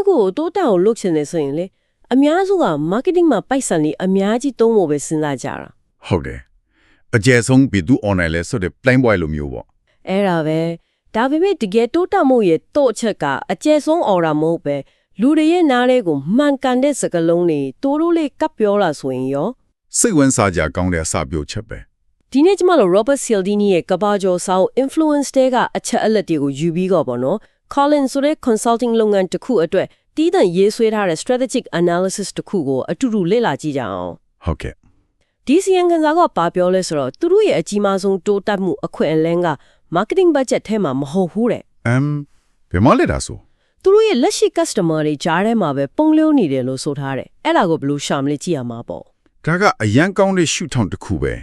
ကိုတိုးတက်အောင်လုပ်ချင်နေဆိုရင်လေအများစုက marketing မှာပိုက်ဆံလေးအများကြီးသုံးဖို့ပဲစဉ်းစားကြတာဟုတ်တယ်အကျယ်ဆုံးပြည်သူ online လဲဆိုတဲ့ plain boy လိုမျိုးပေါ့အဲ့ဒါပဲဒါပေမဲ့တကယ်တိုးတက်မှုရဲ့တော့အချက်ကအကျယ်ဆုံး aura မဟုတ်ပဲလူတွေရဲ့နားလေးကိုမှန်ကန်တဲ့စကားလုံးတွေတိုးတိုးလေးကပ်ပြောလာဆိုရင်ရောစိတ်ဝင်စားကြကောင်းတဲ့အစပြုချက်ပဲဒီနေ့ကျမတို့ Robert Cialdini ရဲ့ကဘာကျော်စာအုပ် influence တဲကအချက်အလက်တွေကိုယူပြီးတော့ပေါ့နော် Colin ဆိုတဲ့ consulting လုပ်ငန်းတစ်ခုအတွက်တီးသန့်ရေးဆွဲထားတဲ့ strategic analysis တစ်ခုကိုအတူတူလေ့လာကြည့်ကြအောင်ဟုတ်ကဲ့ဒီစီယန်ကန်စာကပါပြောလဲဆိုတော့သူတို့ရဲ့အကြီးမားဆုံးတိုးတက်မှုအခွင့်အလမ်းက marketing budget ထဲမှာမဟုတ်ဘူးတဲ့ဘယ်မှာလဲဒါဆိုသူတို့ရဲ့လက်ရှိ customer တွေကြားထဲမှာပဲပုံလျိုးနေတယ်လို့ဆိုထားတယ်အဲ့ဒါကိုဘယ်လိုရှာမလဲကြည့်ရမှာပေါ့ဒါကအရန်ကောင်းတဲ့ရှုထောင့်တစ်ခုပဲ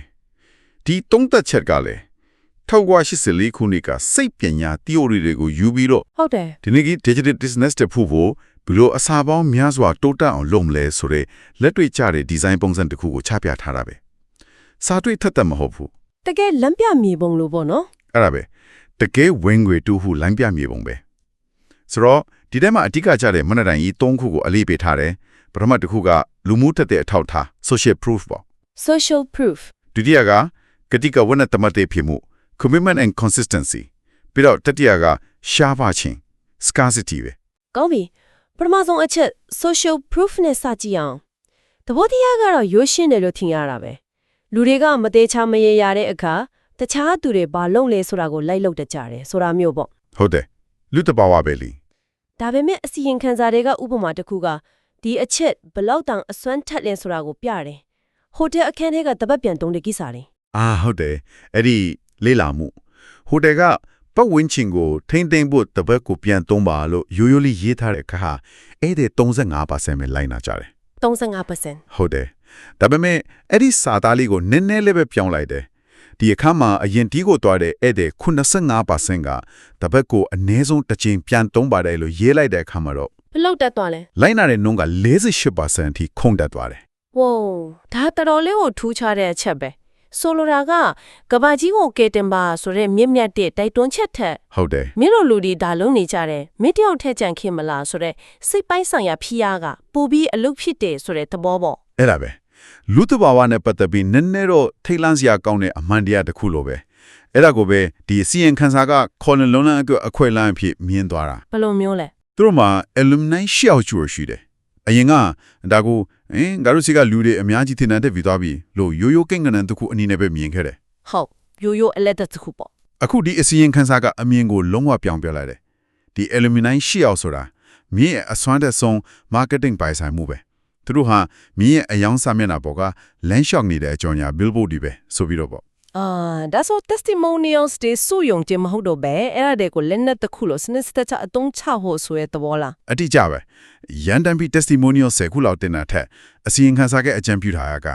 ဒီသုံးသက်ချက်ကလည်း1984ခုနှစ်ကစိတ်ပညာ theory တွေကိုယူပြီးတော့ဟုတ်တယ်ဒီနေ့က digital business တဲ့ဖို့ဘယ်လိုအစာပေါင်းများစွာတိုးတက်အောင်လုပ်မလဲဆိုတဲ့လက်တွေ့ကျတဲ့ design ပုံစံတစ်ခုကိုချပြထားတာပဲစာတွေ့ထက်သက်မဟုတ်ဘူးတကယ်လမ်းပြမြေပုံလို့ပေါ့နော်အဲ့ဒါပဲတကယ်ဝင်ငွေတူဟုလမ်းပြမြေပုံပဲဆိုတော့ဒီထဲမှာအဓိကကျတဲ့မနက်တိုင်းကြီး၃ခုကိုအလေးပေးထားတယ်ပထမတစ်ခုကလူမှုထက်တဲ့အထောက်ထား social proof ပေါ့ social proof ဒုတိယကကတိကဝတ်နဲ့တမတ်တဲ့ဖြစ်မှု commitment and consistency ပြီးတော့တတိယကရှားပါခြင်း scarcity ပဲကောင်းပြီပထမဆုံးအချက် social proof နဲ့စကြည့်အောင်သဘောတရားကတော့ရိုးရှင်းတယ်လို့ထင်ရတာပဲလူတွေကမသေးချာမရေရတဲ့အခါတခြားသူတွေဘာလုပ်လဲဆိုတာကိုလိုက်လုပ်တတ်ကြတယ်ဆိုတာမျိုးပေါ့ဟုတ်တယ်လူတဘာဝပဲလीဒါပေမဲ့အစီရင်ခံစာတွေကဥပမာတစ်ခုကဒီအချက်ဘလောက်တောင်အစွမ်းထက်လဲဆိုတာကိုပြတယ်ဟိုတယ်အခန်းထဲကတပတ်ပြန်တုံးတဲ့ကိစ္စတွေဟုတ်တယ်အဲ့ဒီလေးလာမှုဟိုတယ်ကပတ်ဝန်းကျင်ကိုထိမ့်သိမ့်ဖို့တပတ်ကိုပြန်သုံးပါလို့ရိုးရိုးလေးရေးထားတဲ့အခါဟာအဲ့ဒီ 35% ပဲလိုက်နာကြတယ် 35% ဟုတ်တယ်ဒါပေမဲ့အဲ့ဒီစာသားလေးကိုနည်းနည်းလေးပဲပြောင်းလိုက်တယ်ဒီအခါမှာအရင်တီးကိုတွားတဲ့အဲ့ဒီ 85% ကတပတ်ကိုအနည်းဆုံးတစ်ချိန်ပြန်သုံးပါတယ်လို့ရေးလိုက်တဲ့အခါမှာတော့ဘယ်လောက်တက်သွားလဲလိုက်နာတဲ့နှုန်းက 48% အထိခုန်တက်သွားတယ်ဝိုးဒါတော်တော်လေးကိုထူးခြားတဲ့အချက်ပဲဆိုလိုတာကကဘာကြီးကိုကဲတင်ပါဆိုတဲ့မြင့်မြတ်တဲ့တိုက်တွန်းချက်ထက်ဟုတ်တယ်မင်းတို့လူတွေဒါလုံးနေကြတယ်မင်းတယောက်ထက်ကြံခင်မလားဆိုတဲ့စိတ်ပိုင်းဆိုင်ရာဖိအားကပိုပြီးအလုပ်ဖြစ်တယ်ဆိုတဲ့သဘောပေါ့အဲ့ဒါပဲလူတဘာဝနဲ့ပတ်သက်ပြီးနည်းနည်းတော့ထိတ်လန့်စရာကောင်းတဲ့အမှန်တရားတစ်ခုလိုပဲအဲ့ဒါကိုပဲဒီစီရင်ခန်းစာကခေါ်လန်လုံးလန်အတွက်အခွင့်အလမ်းအဖြစ်မြင်သွားတာဘယ်လိုမျိုးလဲသူတို့မှာ alumni ရှေ့အောင်ကျရှိတယ်အရင်ကဒါကိုငါတို့စီကလူတွေအများကြီးထင်တဲ့ဗီသွားပြီလို့ရိုးရိုးကိန်းကနန်တစ်ခုအနေနဲ့ပဲမြင်ခဲ့တယ်ဟုတ်ရိုးရိုးအလက်တစ်ခုပေါ့အခုဒီအစီရင်ခံစာကအမြင်ကိုလုံးဝပြောင်းပြလိုက်တယ်ဒီ alumni ရှေ့အောင်ဆိုတာမြင်းရဲ့အစွမ်းတဲ့ဆုံး marketing ပိုင်ဆိုင်မှုပဲသူတို့ဟာမြင်းရဲ့အယောင်စာမျက်နှာပေါ်က land shock နေတဲ့အကြောင်းညာ billboard တွေပဲဆိုပြီးတော့ပေါ့ဒါဆို testimonials တွေစုယုံတင်မဟုတ်တော့ပဲအဲ့ဒါတွေကိုလက်နက်တစ်ခုလို့စနစ်စတက်ချအသုံးချဖို့ဆိုရတဲ့သဘောလားအတိအကျပဲရန်တန်ပြီး testimonial 10ခုလောက်တင်တာထက်အစီရင်ခံစာကအကြံပြုထားရက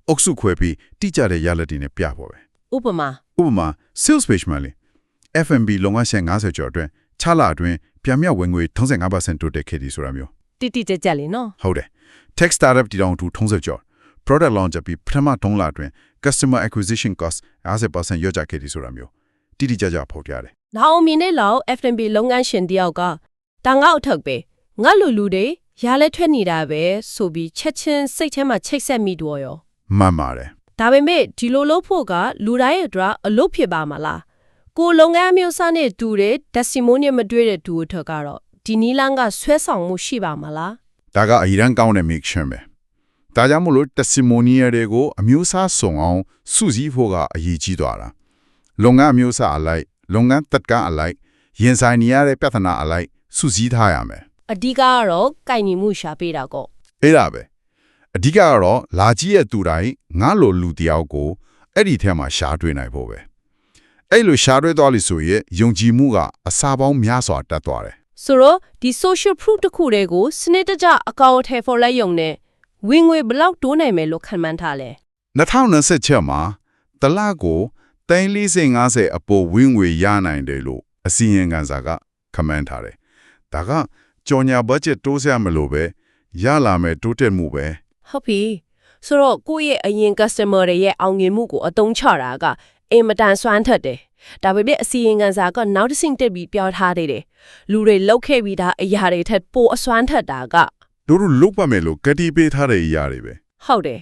အုပ်စုခွဲပြီးတိကျတဲ့ရလဒ်တွေနဲ့ပြဖို့ပဲဥပမာ sales page မှာလေ F&B လုံငန်းရှင်50ကျော်အတွင်းခြားလာအတွင်းပြန်မြောက်ဝင်ငွေ 35% တိုးတက်ခဲ့သည်ဆိုတာမျိုးတိတိကျကျလေးနော်ဟုတ်တယ် tech startup တီတောင်တူ30ကျော် product launch ပြီးပထမ3လအတွင်း customer acquisition cost 50% ရော့ကျခဲ့သည်ဆိုတာမျိုးတိတိကျကျဖော်ပြတယ်။နောက်အမြင်နဲ့လောက် F&B လုပ်ငန်းရှင်တယောက်ကတန်ငါ့အထက်ပဲငါလူတွေရလဲထွက်နေတာပဲဆိုပြီးချက်ချင်းစိတ်ထဲမှာချိတ်ဆက်မိတော့ရောမှန်ပါတယ်။ဒါပေမဲ့ဒီလိုလုပ်ဖို့ကလူတိုင်းအတွက်အလုပ်ဖြစ်ပါမလား။ကိုလုပ်ငန်းမျိုးစားနဲ့တူတဲ့ testimonial မတွေ့တဲ့သူအထက်ကတော့ဒီနီလန်းကဆွဲဆောင်မှုရှိပါမလား။ဒါကအရင်ကောင်းတဲ့ mission ပဲ။ဒါကြောင့်မို့လို့ testimonial တွေကိုအမျိုးအစားစုံအောင်စုစည်းဖို့ကအရေးကြီးသွားတာ။လုပ်ငန်းအမျိုးအစားအလိုက်လုပ်ငန်းသက်ကားအလိုက်ရင်ဆိုင်နေရတဲ့ပြဿနာအလိုက်စုစည်းထားရမယ်။အဓိကကတော့ကိုင်ညီမှုရှာပေးတာကော။အဲ့ဒါပဲ။အဓိကကတော့လာကြည့်ရဲ့သူတိုင်းငါလိုလူတယောက်ကိုအဲ့ဒီထဲမှာရှာတွေ့နိုင်ဖို့ပဲ။အဲ့လိုရှာတွေ့သွားလို့ဆိုရင်ယုံကြည်မှုကအစာပေါင်းများစွာတက်သွားတယ်။ဆိုတော့ဒီ social proof တခုတည်းကိုစနစ်တကျအကောင့်ထဲပေါ်လိုက်ရုံနဲ့ဝင်ငွေဘယ်လောက်တိုးနိုင်မယ်လို့ခန့်မှန်းထားလဲ2026မှာတလကို350အပေါ်ဝင်ငွေရနိုင်တယ်လို့အစီရင်ခံစာကခန့်မှန်းထားတယ်။ဒါကကြော်ညာ budget တိုးစရာမလိုပဲရလာမယ်တိုးတက်မှုပဲဟုတ်ပြီဆိုတော့ကိုယ့်ရဲ့အရင် customer တွေရဲ့အောင်မြင်မှုကိုအသုံးချတာကအင်မတန်စွမ်းထက်တယ် ဒါပေမဲ့အစီရင်ခံစာကနောက်တစ်ဆင့်တက်ပြီးပြောထားသေးတယ်လူတွေလောက်ခဲ့ပြီးသားအရာတွေထက်ပိုအစွမ်းထက်တာက တို့လုတ်ပါမယ်လို့ကတိပေးထားတဲ့အရာတွေပဲ ဟုတ်တယ်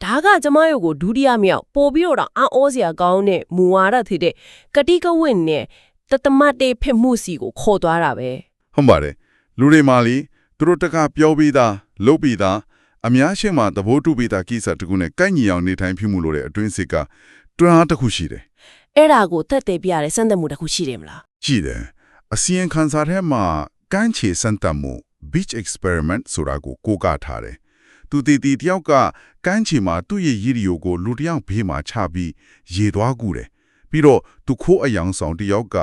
ဒါကကျမတို့ကိုဒုတိယမြောက်ပို့ပြီးတော့အံ့ဩစရာကောင်းတဲ့မူဝါဒဖြစ်တဲ့ကတိကဝတ်နဲ့တသမတ်တဲ့ဖြစ်မှုစီကိုခေါ်သွားတာပဲ ဟုတ်ပါတယ်လူတွေမာလီသူတို့တကပြောပြီးသားလုတ်ပြီးသားအများရှိမှသဘောတူပြီးသားကိစ္စတခုနဲ့ကိုက်ညီအောင်နေထိုင်ဖြစ်မှုလို့တဲ့အတွင်းစစ်ကတွန်းအားတစ်ခုရှိတယ် အဲ့ဒါကိုသက်သေပြရတဲ့စံသက်မှုတစ်ခုရှိတယ်မလား ရှိတယ်အစီရင်ခံစာထဲမှာကမ်းခြေစံတမှု beach experiment ဆိုတာကိုကိုးကားထားတယ်သူတည်တယောက်ကကမ်းခြေမှာသူ့ရဲ့ရည်ရီယိုကိုလူတစ်ယောက်ဘေးမှာချပြီးရေသွားကူတယ်ပြီးတော့သူခိုးအယောင်ဆောင်တစ်ယောက်က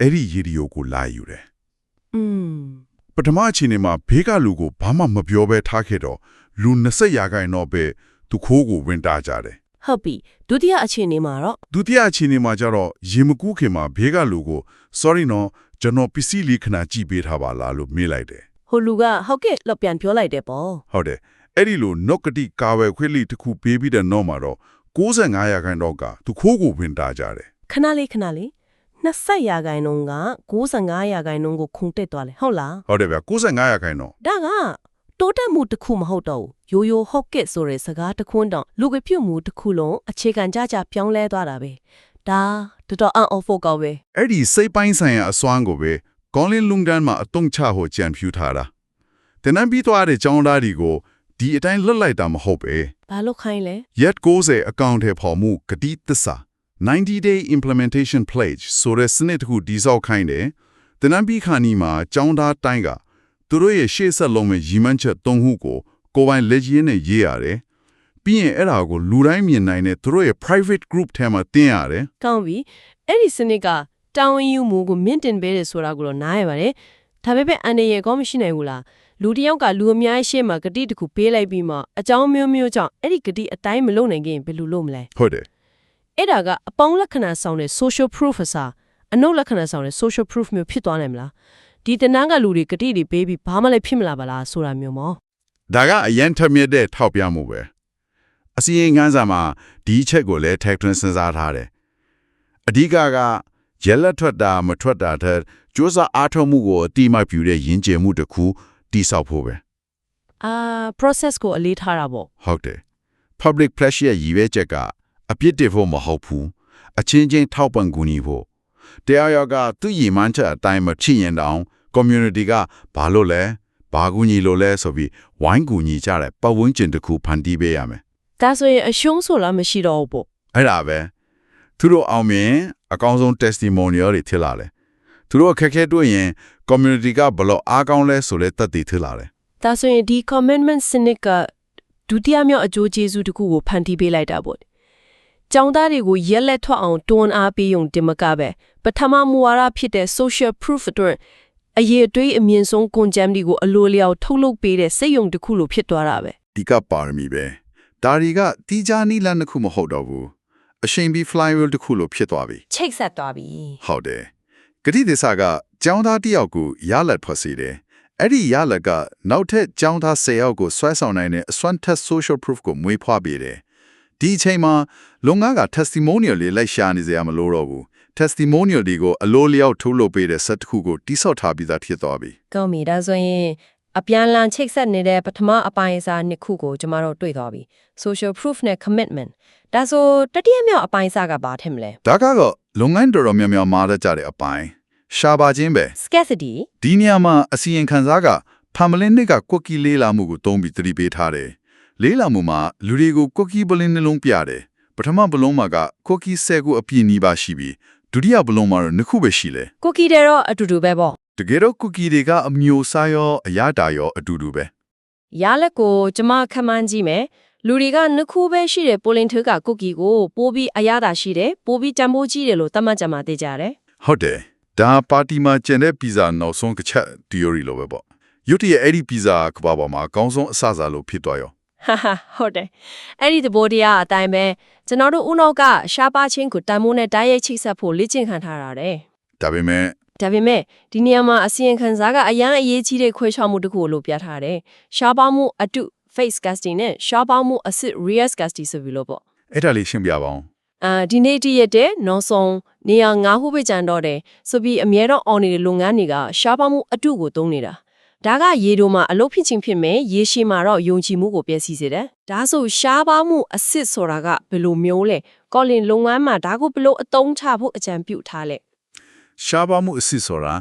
အဲ့ဒီရည်ရီယိုကိုလာယူတယ် ပထမအချိန်မှာဘေးကလူကိုဘာမှမပြောဘဲထားခဲ့တော့လူ20ရာခိုင်တော့ပဲသူခိုးကိုဝင်တာကြတယ် ဟုတ်ပြီဒုတိယအခြေအနေမှာတော့ ဒုတိယအချိန်မှာကျတော့ရေမကူးခင်မှာဘေးကလူကို sorry နော်ကျွန်တော်ပစ္စည်းလေးခဏကြည့်ပေးထားပါလားလို့မေးလိုက်တယ် ဟိုလူကဟုတ်ကဲ့လောက်ပြန်ပြောလိုက်တယ်ပေါ့ ဟုတ်တယ်အဲ့ဒီလိုနော့ကတိကာဝယ်ခွေးလေးတစ်ခုပေးပြီးတဲ့နောက်မှာတော့95ရာခိုင်တော့ကသူခိုးကိုဝင်တာကြတယ် ခဏလေး20ရာခိုင်နှုန်းက95ရာခိုင်နှုန်းကိုခုန်တက်သွားတယ်ဟုတ်လား ဟုတ်တယ်ဗျ95ရာခိုင်တော့ ဒါကတိုးတက်မှုတစ်ခုမဟုတ်တော့ဘူးရိုးဟုတ်ကဲ့ဆိုတဲ့စကားတစ်ခွန်းတောင်လူကပြုတ်မှုတစ်ခုလုံးအခြေခံကြပြောင်းလဲသွားတာပဲဒါတော်တော်အံ့ဩဖို့ကောင်းပဲ အဲ့ဒီစိတ်ပိုင်းဆိုင်ရာအစွမ်းကိုပဲကောင်းလင်းလုံတန်းမှာအတုံးချဟိုကြံဖြူထားတာတနံပြီးသွားတဲ့ကျောင်းသားတွေကိုဒီအတိုင်းလွတ်လိုက်တာမဟုတ်ပဲ ဘာလို့ခိုင်းလဲ Yet 90အကောင့်ထဲပေါ်မှုဂတိသစ္စာ90-day implementation pledge ဆိုတဲ့စနစ်တစ်ခုတည်ဆောက်ခိုင်းတယ်တနံပြီးခါနီမှာကျောင်းသားတိုင်းကသူတို့ရဲ့ရှေ့ဆက်လုံးမဲ့ရည်မှန်းချက်၃ခုကိုကိုယ်ပိုင်လက်ရင်းနဲ့ရေးရတယ်ပြီးရင်အဲ့ဒါကိုလူတိုင်းမြင်နိုင်တဲ့သူတို့ရဲ့ private group ထဲမှာတင်ရတယ် ကောင်းပြီအဲ့ဒီစနစ်ကတောင်းယူမှုကိုမြင့်တင်ပေးတယ်ဆိုတာကိုတော့နားရပါတယ်ဒါပေမဲ့အန်ရယ်ကောမရှိနိုင်ဘူးလားလူတစ်ယောက်ကလူအများရှေ့မှာဂတိတစ်ခုပေးလိုက်ပြီးမှအကြောင်းမျိုးမျိုးကြောင့်အဲ့ဒီဂတိအတိုင်းမလုပ်နိုင်ခင်ဘယ်လိုလုပ်မလဲ ဟုတ်တယ် အဲ့ဒါကအပေါင်းလက္ခဏာဆောင်တဲ့ social proof အစားအနုလက္ခဏာဆောင်တဲ့ social proof မျိုးဖြစ်သွားနိုင်မလားဒီတနန်းကလူတွေဂတိတွေပေးပြီးဘာမှလည်းဖြစ်မလာပါလားဆိုတာမျိုးမော ဒါကအရန်ထမြက်တဲ့ထောက်ပြမှုပဲအစီရင်ခံစာမှာဒီအချက်ကိုလည်းထည့်သွင်းစဉ်းစားထားတယ်အဓိကရက်လက်ထွက်တာမထွက်တာတဲ့စူးစမ်းအားထုတ်မှုကိုအတိအမှပြုတဲ့ယဉ်ကျေးမှုတစ်ခုတိဆောက်ဖို့ပဲ process ကိုအလေးထားတာပေါ့ ဟုတ်တယ် public pressure ရဲ့ရည်ရွယ်ချက်ကအပြစ်တင်ဖို့မဟုတ်ဘူးအချင်းချင်းထောက်ပံ့ကူညီဖို့တရားရောကသူ့ရည်မှန်းချက်အတိုင်းမချင်ရင်တောင် community ကဘာလို့လဲဘာကူညီလို့လဲဆိုပြီးဝိုင်းကူညီကြတဲ့ပတ်ဝန်းကျင်တစ်ခုဖန်တီးပေးရမယ် ဒါဆိုရင်အရှုံးဆိုလားမရှိတော့ဘူးပေါ့ အဲ့ဒါပဲသူတို့အောင်မြင်အကောင်းဆုံး testimonial တွေထည့်လာတယ်သူတို့အခက်အခဲတွေ့ရင် community ကဘလို့အားကောင်းလဲဆိုလဲသက်သေထည့်လာတယ် ဒါဆိုရင်ဒီ commitment စနစ်ကဒုတိယမြောက်အကျိုးကျေးဇူးတစ်ခုကိုဖန်တီးပေးလိုက်တာပေါ့ကျောင်းသားတွေကိုရက်လက်ထွက်အောင်တွန်းအားပေးုံတင်မကပဲပထမမူဝါဒဖြစ်တဲ့ social proof အတွက်အရေးအသွေးအမြင့်ဆုံး concept တွေကိုအလိုလျောက်ထုတ်လုပ်ပေးတဲ့စိတ်ယုံတစ်ခုလိုဖြစ်သွားတာပဲ ဒီကပါရမီပဲဒါတွေကတီးခြားနီးလန်းတစ်ခုမဟုတ်တော့ဘူးအရှိန်ပြီး flywheel တစ်ခုလိုဖြစ်သွားပြီ ချိတ်ဆက်သွားပြီ ဟုတ်တယ်ဂတိသစ္စာကကျောင်းသားတစ်ယောက်ကိုရလက်ဖွဲ့စေတယ်အဲ့ဒီရလက်ကနောက်ထပ်ကျောင်းသား10ယောက်ကိုဆွဲဆောင်နိုင်တဲ့အစွမ်းထက် social proof ကိုမွေးဖွားပေးတယ်ဒီအချိန်မှာလုံငါက testimonial လေးလိုက်ရှာနေစရာမလိုတော့ဘူး testimonial တွေကိုအလိုလျောက်ထုတ်လုပ်ပေးတဲ့set တစ်ခုကိုတိဆောက်ထားပြီးသားဖြစ်သွားပြီ ကောင်းပြီဒါဆိုရင်အပြန်လန်ချိတ်ဆက်နေတဲ့ပထမအပိုင်းအစားနှစ်ခုကိုကျွန်တော်တို့တွေ့သွားပြီ social proof နဲ့ commitment ဒါဆိုတတိယမြောက်အပိုင်းအစားကဘာထင်မလဲ ဒါကတော့လုပ်ငန်းတော်တော်များများမှားတတ်ကြတဲ့အပိုင်းရှာပါခြင်းပဲ scarcity ဒီနေရာမှာအစီရင်ခံစာကဖာမလင်းနစ်ကကွက်ကီလေးလာမှုကိုတုံးပြီးသတိပေးထားတယ်လေးလာမှုမှာလူတွေကိုကွက်ကီပလင်းနှလုံးပြတယ်ပထမဘလုံးမှာကကွက်ကီ10ခုအပြည့်နီးပါးရှိပြီးဒုတိယဘလုံးမှာတော့2ခုပဲရှိလေ ကိုကီတွေတော့အတူတူပဲပေါ့ တကယ်တော့ကွက်ကီတွေကအမျိုးအစားရောအရတာရောအတူတူပဲ ရလက်ကိုကျမခန့်မှန်းကြည့်မယ်လူတွေကနှစ်ခုပဲရှိတဲ့ပိုလင်ထကကုတ်ကီကိုပိုးပြီးအရသာရှိတယ်ပိုးပြီးတန်ဖိုးကြီးတယ်လို့သတ်မှတ်ကြမှာသိကြတယ် ဟုတ်တယ်ဒါပါတီမှာကျန်တဲ့ပီဇာနောက်ဆုံးတစ်ချက် theory လိုပဲပေါ့ရုတ်တရက်အဲ့ဒီပီဇာကဘာပေါ်မှာအကောင်းဆုံးအစအစလို့ဖြစ်သွားရော ဟာဟာဟုတ်တယ်အဲ့ဒီသဘောတရားအတိုင်းပဲကျွန်တော်တို့ဦးနောက်ကရှားပါချင်းကိုတန်မိုးနဲ့တိုက်ရိုက်ချိတ်ဆက်ဖို့လေ့ကျင့်ခံထားရတယ် ဒါပေမဲ့ ဒီနေရာမှာအစီရင်ခံစာကအရန်အရေးကြီးတဲ့ခွဲခြားမှုတစ်ခုလို့ပြထားတယ်ရှားပါမှုအတု face casting နဲ့ရှားပါမှုအစစ် real casting ဆိုပြီးလို့ပေါ့ အဲ့ဒါလေးရှင်းပြပါအောင် ဒီနေ့တည့်ရက်တဲ့နောက်ဆုံးနေရာ9ခုပဲကျန်တော့တယ်ဆိုပြီးအမြဲတော့အော်နေတဲ့လုပ်ငန်းတွေကရှားပါမှုအတုကိုသုံးနေတာဒါကရေတိုမှာအလုပ်ဖြစ်ချင်းဖြစ်မယ်ရေရှည်မှာတော့ယုံကြည်မှုကိုပျက်စီးစေတယ်ဒါဆိုရှားပါမှုအစ်စ်ဆိုတာကဘယ်လိုမျိုးလဲကော်လင်လုပ်ငန်းမှာဒါကိုဘယ်လိုအသုံးချဖို့အကြံပြုထားလဲ ရှားပါမှုအစစ်ဆိုတာ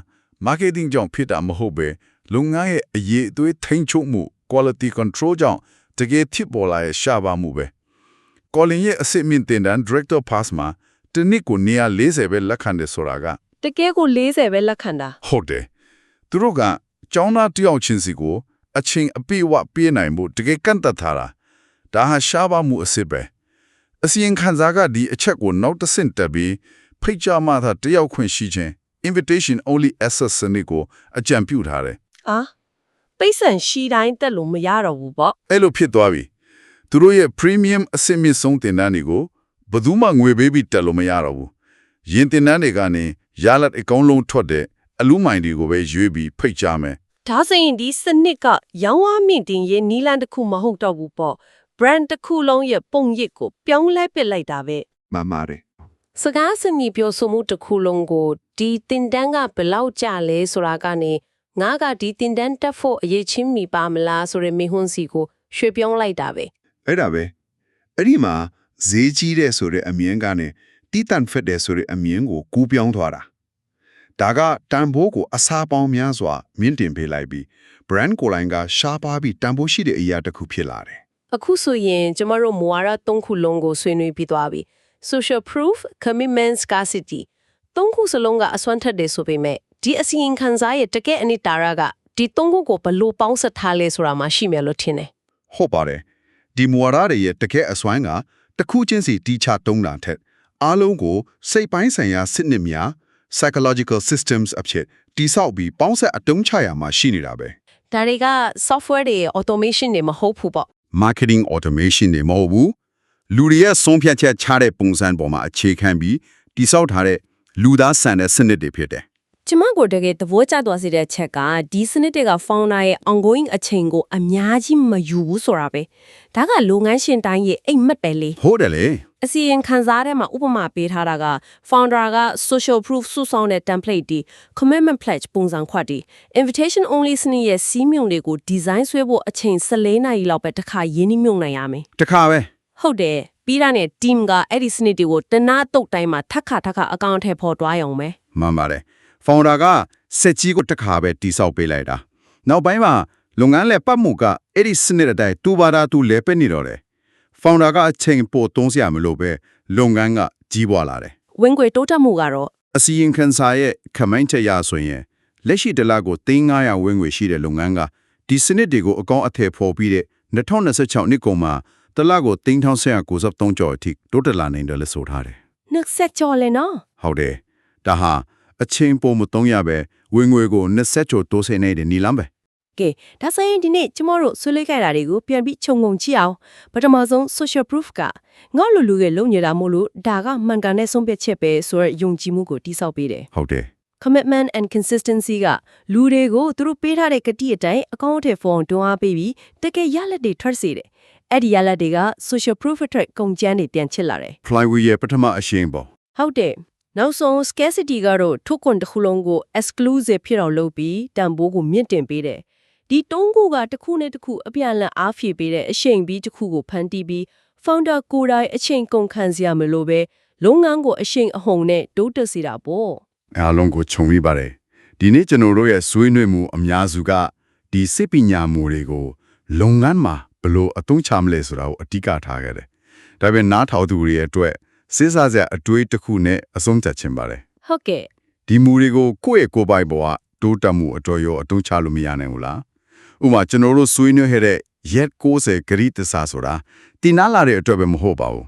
marketing ကြောင့်ဖြစ်တာမဟုတ်ပဲလုပ်ငန်းရဲ့အရေးအသွေးထိန်းချုပ်မှု quality control ကြောင့်တကယ်ဖြစ်ပေါ်လာတဲ့ရှားပါမှုပဲ Colin ရဲ့အစစ်မြင့်တင်တန်း director pass မှာတနစ်ကိုနေရာ40ပဲလက်ခံတယ်ဆိုတာက တကယ်ကို40ပဲလက်ခံတာ ဟုတ်တယ်သူတို့ကကျောင်းသားတယောက်ချင်းစီကိုအချင်းအပြည့်အဝပေးနိုင်မှုတကယ်ကန့်သက်ထားတာဒါဟာရှားပါမှုအစစ်ပဲအစီရင်ခံစာကဒီအချက်ကိုနောက်တစ်ဆင့်တက်ပြီးဖိတ်ကြားမှသာတယောက်ခွင့်ရှိခြင်း invitation only access စနစ်ကိုအကြံပြုထားတယ် ပိတ်ဆန်ရှိတိုင်းတက်လို့မရတော့ဘူးပေါ့ အဲ့လိုဖြစ်သွားပြီသူတို့ရဲ့ premium အစစ်မြင့်ဆုံးတင်တန်းတွေကိုဘယ်သူမှငွေပေးပြီးတက်လို့မရတော့ဘူးရင်တင်တန်းတွေကနေရလတ်အကောင်းလုံးထွက်တဲ့အလူမိုင်တွေကိုပဲရွေးပြီးဖိတ်ကြားမယ် ဒါဆိုရင်ဒီစနစ်ကရောင်းဝမြင့်တင်ရဲ့နီလန်တစ်ခုမဟုတ်တော့ဘူးပေါ့ brand တစ်ခုလုံးရဲ့ပုံရိပ်ကိုပြောင်းလဲပစ်လိုက်တာပဲ မှန်ပါတယ် စကားစမြည်ပြောဆိုမှုတစ်ခုလုံးကိုဒီတင်တန်းကဘယ်လောက်ကြလဲဆိုတာကနေငါကဒီတင်တန်းတက်ဖို့အရေးချင်းမိပါမလားဆိုတဲ့မိဟွန်းစီကိုရွှေ့ပြောင်းလိုက်တာပဲ အဲ့ဒါပဲအဲ့ဒီမှာဈေးကြီးတဲ့ဆိုတဲ့အမြင်ကနေတီးတန့်ဖက်တဲ့ဆိုတဲ့အမြင်ကိုကူးပြောင်းသွားတာဒါကတန်ဖိုးကိုအစားပေါင်းများစွာမြင့်တင်ပေးလိုက်ပြီး brand ကိုယ်တိုင်ကရှားပါပြီးတန်ဖိုးရှိတဲ့အရာတစ်ခုဖြစ်လာတယ် အခုဆိုရင်ကျမတို့မူဝါဒ၃ခုလုံးကိုဆွေးနွေးပြီးသွားပြီ social proof commitment scarcity ၃ခုစလုံးကအစွမ်းထက်တယ်ဆိုပေမဲ့ဒီအစီရင်ခံစာရဲ့တကယ့်အနှစ်သာရကဒီ၃ခုကိုဘယ်လိုပေါင်းစပ်ထားလဲဆိုတာမှရှိမယ်လို့ထင်တယ် ဟုတ်ပါတယ်ဒီမူဝါဒတွေရဲ့တကယ်အစွမ်းကတစ်ခုချင်းစီတီးခြားတုံးတာထက်အားလုံးကိုစိတ်ပိုင်းဆိုင်ရာစစ်နစ်များ psychological systems အဖြစ်တိဆောက်ပြီးပေါင်းဆက်အတုံးချရမှာရှိနေတာပဲ ဒါတွေက software တွေ automation တွေမဟုတ်ဘူးပေါ့ marketing automation တွေမဟုတ်ဘူးလူတွေရဲ့ဆုံးဖြတ်ချက်ချတဲ့ပုံစံပေါ်မှာအခြေခံပြီးတိဆောက်ထားတဲ့လူသားဆန်တဲ့စနစ်တွေဖြစ်တယ် ကျမကိုတကယ်သဘောကျသွားစေတဲ့ချက်ကဒီစနစ်တွေက founder ရဲ့ ongoing အချိန်ကိုအများကြီးမယူဘူးဆိုတာပဲဒါကလုပ်ငန်းရှင်တိုင်းရဲ့အိမ်မက်ပဲလေ ဟုတ်တယ်လေ အစီရင်ခံစားထဲမှာဥပမာပေးထားတာက founder က social proof စုဆောင်းတဲ့ template ဒီ commitment pledge ပုံစံခွက်ဒီ invitation only စနစ်ရဲ့စီးမြုံတွေကို design ဆွဲဖို့အချိန်14နာရီလောက်ပဲတစ်ခါရင်းနှီးမြုံနိုင်ရမယ် တခါပဲ ဟုတ်တယ်ပြီးတာနဲ့ team ကအဲ့ဒီစနစ်တွေကိုတနာတုတ်တိုင်းမှာထပ်ခါအကောင့်ထဲပေါ်တွားရုံပဲ မှန်ပါတယ် founder ကစက်ကြီးကိုတခါပဲတိဆောက်ပေးလိုက်တာနောက်ပိုင်းမှာလုပ်ငန်းလည်းပတ်မှုကအဲ့ဒီစနစ်အတိုင်းတူပါတာတူလဲပဲနေတော့တယ် founder ကအချိန်ပိုသုံးစရာမလိုပဲလုပ်ငန်းကကြီးပွားလာတယ် ဝင်ခွေတိုးတက်မှုကတော့ အစီရင်ခံစာရဲ့ comment ချက်ရဆိုရင်လက်ရှိတလကို$900ဝင်ငွေရှိတဲ့လုပ်ငန်းကဒီစနစ်တွေကိုအကောင့်အထည်ဖော်ပြီးတဲ့2026နှစ်ကုန်မှာတလကို$1193ကျော်အထိတိုးတက်လာနိုင်တယ်လို့ဆိုထားတယ် နှက်ဆက်ကြော်လဲနော် ဟုတ်တယ်ဒါဟာအချိန်ပိုမသုံးရပဲဝင်ငွေကို20ကျော်တိုးစေနေတဲ့နီလမ်းပဲ ကဲဒါဆိုရင်ဒီနေ့ကျမတို့ဆွေးနွေးခဲ့တာတွေကိုပြန်ပြီးခြုံငုံကြည့်အောင်ပထမဆုံး social proof ကငေါ့လူရဲ့လုံနေတာမို့လို့ဒါကမှန်ကန်တဲ့ဆုံးဖြတ်ချက်ပဲဆိုတော့ယုံကြည်မှုကိုတိဆောက်ပေးတယ် ဟုတ်တယ် commitment and consistency ကလူတွေကိုသူတို့ပေးထားတဲ့ကတိအတိုင်းအကောင့်ထဲဖော်တွန်းအားပေးပြီးတကယ်ရလဒ်တွေထွက်စေတယ်အဲ့ဒီရလဒ်တွေက social proof အတွက်ကုန်ကျန်းတွေပြန်ချစ်လာတယ် flywheel ရဲ့ပထမအရှင်းပေါ့ ဟုတ်တယ်နောက်ဆုံး scarcity ကတော့ထုတ်ကွန်တစ်ခုလုံးကို exclusive ဖြစ်အောင်လုပ်ပြီးတန်ဖိုးကိုမြင့်တင်ပေးတယ်ဒီတုံးခုကတစ်ခုနဲ့တစ်ခုအပြန်အလှန်အားဖြည့်ပေးတဲ့အရှိန်ပြီးတစ်ခုကိုဖန်တီးပြီး founder ကိုယ်တိုင်အချိန်ကုန်ခံစရာမလိုပဲလုပ်ငန်းကိုအရှိန်အဟုန်နဲ့တိုးတက်စေတာပေါ့ အားလုံးကိုခြုံပြီးပါတယ်ဒီနေ့ကျွန်တော်တို့ရဲ့ဆွေးနွေးမှုအများစုကဒီစိတ်ပညာမှုတွေကိုလုပ်ငန်းမှာဘယ်လိုအသုံးချမလဲဆိုတာကိုအဓိကထားခဲ့တယ်ဒါပေမဲ့နားထောင်သူတွေရဲ့အတွက်စဉ်းစားစရာအတွေးတစ်ခုနဲ့အဆုံးသတ်ခြင်းပါတယ် ဟုတ်ကဲ့ ဒီမူတွေကိုကိုယ့်ရဲ့ကိုယ်ပိုင်ဘဝတိုးတက်မှုအတော်ရောအသုံးချလို့မရနိုင်ဘူးလားဥပမာကျွန်တော်တို့ဆွေးနွေးခဲ့တဲ့ ရက်90ဂရိတ္တစာဆိုတာတင်နာလာတဲ့အတွက်ပဲမဟုတ်ပါဘူး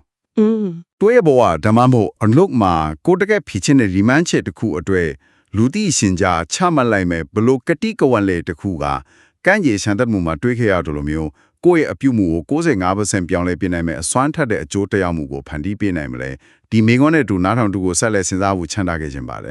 တွေးဘဝဓမ္မမို့အလုပ်မှာကိုတကက်ဖြစ်ချင်းတဲ့ remand ချက်တစ်ခုအတွက်လူသိရှင်ကြားချမှတ်လိုက်မယ်ဘလို့ကတိကဝန်လေတစ်ခုကကန့်ကြေရှန်တတ်မှုမှာတွေးခဲ့ရတယ်လို့မျိုးကိုယ့်ရဲ့အပြုမှုကို95%ပြောင်းလဲပြနိုင်မယ်အစွမ်းထက်တဲ့အကျိုးတရားမှုကိုဖန်တီးပေးနိုင်မလဲဒီမိကွန်းနဲ့တူနားထောင်တူကိုဆက်လက်စဉ်းစားဖို့ချန်ထားခဲ့ခြင်းပါတယ်